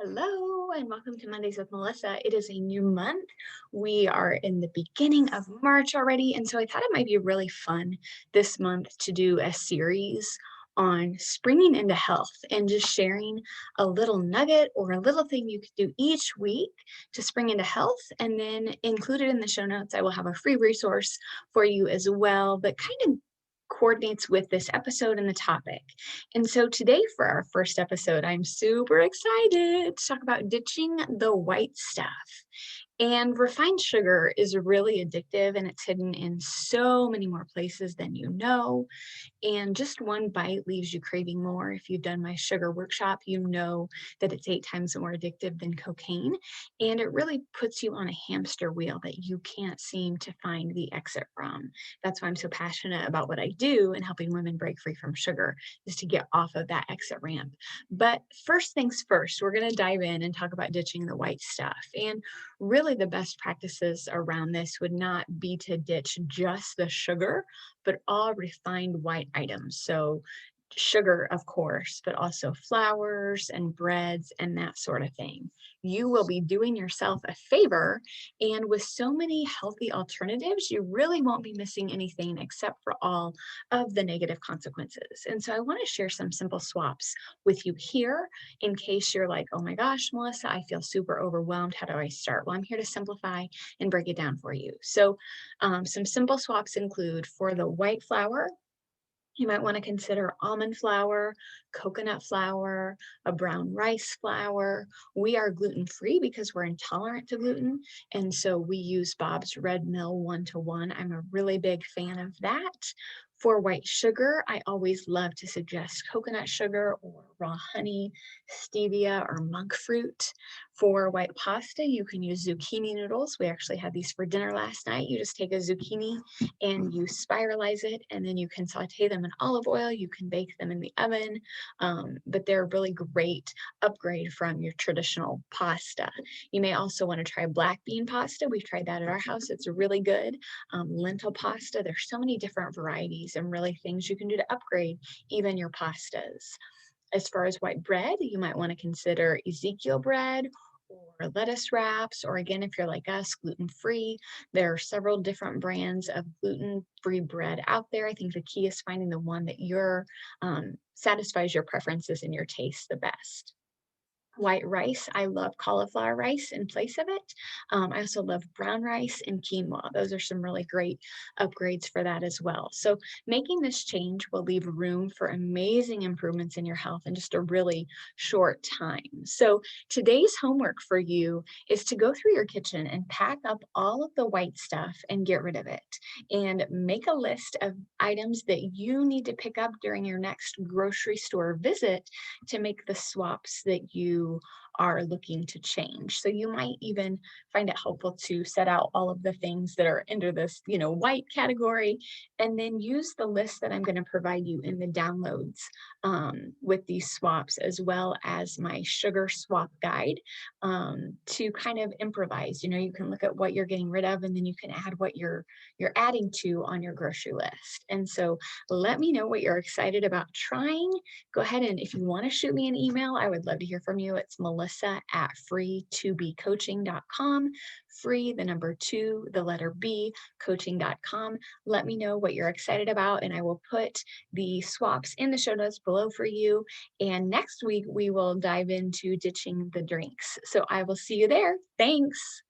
Hello and welcome to Mondays with Melissa. It is a new month. We are in the beginning of March already, and so I thought it might be really fun this month to do a series on springing into health and just sharing a little nugget or a little thing you could do each week to spring into health. And then included in the show notes, I will have a free resource for you as well that kind of coordinates with this episode and the topic. And so today, for our first episode, I'm super excited to talk about ditching the white stuff. And refined sugar is really addictive and it's hidden in so many more places than you know. And just one bite leaves you craving more. If you've done my sugar workshop, you know that it's 8 times more addictive than cocaine. And it really puts you on a hamster wheel that you can't seem to find the exit from. That's why I'm so passionate about what I do and helping women break free from sugar, is to get off of that exit ramp. But first things first, we're going to dive in and talk about ditching the white stuff. And really, the best practices around this would not be to ditch just the sugar, but all refined white items. So sugar, of course, but also flours and breads and that sort of thing. You will be doing yourself a favor. And with so many healthy alternatives, you really won't be missing anything except for all of the negative consequences. And so I want to share some simple swaps with you here in case you're like, oh my gosh, Melissa, I feel super overwhelmed. How do I start? Well, I'm here to simplify and break it down for you. So some simple swaps include for the white flour, you might want to consider almond flour, coconut flour, a brown rice flour. We are gluten free because we're intolerant to gluten. And so we use Bob's Red Mill 1-to-1. I'm a really big fan of that. For white sugar, I always love to suggest coconut sugar or raw honey, stevia, or monk fruit. For white pasta, you can use zucchini noodles. We actually had these for dinner last night. You just take a zucchini and you spiralize it, and then you can saute them in olive oil. You can bake them in the oven, but they're a really great upgrade from your traditional pasta. You may also want to try black bean pasta. We've tried that at our house. It's really good. Lentil pasta. There's so many different varieties and really things you can do to upgrade even your pastas. As far as white bread, you might want to consider Ezekiel bread or lettuce wraps, or again, if you're like us, gluten free. There are several different brands of gluten free bread out there. I think the key is finding the one that satisfies your preferences and your taste the best. White rice, I love cauliflower rice in place of it. I also love brown rice and quinoa. Those are some really great upgrades for that as well. So making this change will leave room for amazing improvements in your health in just a really short time. So today's homework for you is to go through your kitchen and pack up all of the white stuff and get rid of it. And make a list of items that you need to pick up during your next grocery store visit to make the swaps that you are looking to change. So you might even find it helpful to set out all of the things that are under this, white category, and then use the list that I'm going to provide you in the downloads with these swaps, as well as my sugar swap guide to kind of improvise. You can look at what you're getting rid of, and then you can add what you're adding to on your grocery list. And so let me know what you're excited about trying. Go ahead, and if you want to shoot me an email, I would love to hear from you. It's melissa@free2becoaching.com. Free, the number 2, the letter B, coaching.com. Let me know what you're excited about, and I will put the swaps in the show notes below for you. And next week, we will dive into ditching the drinks. So I will see you there. Thanks.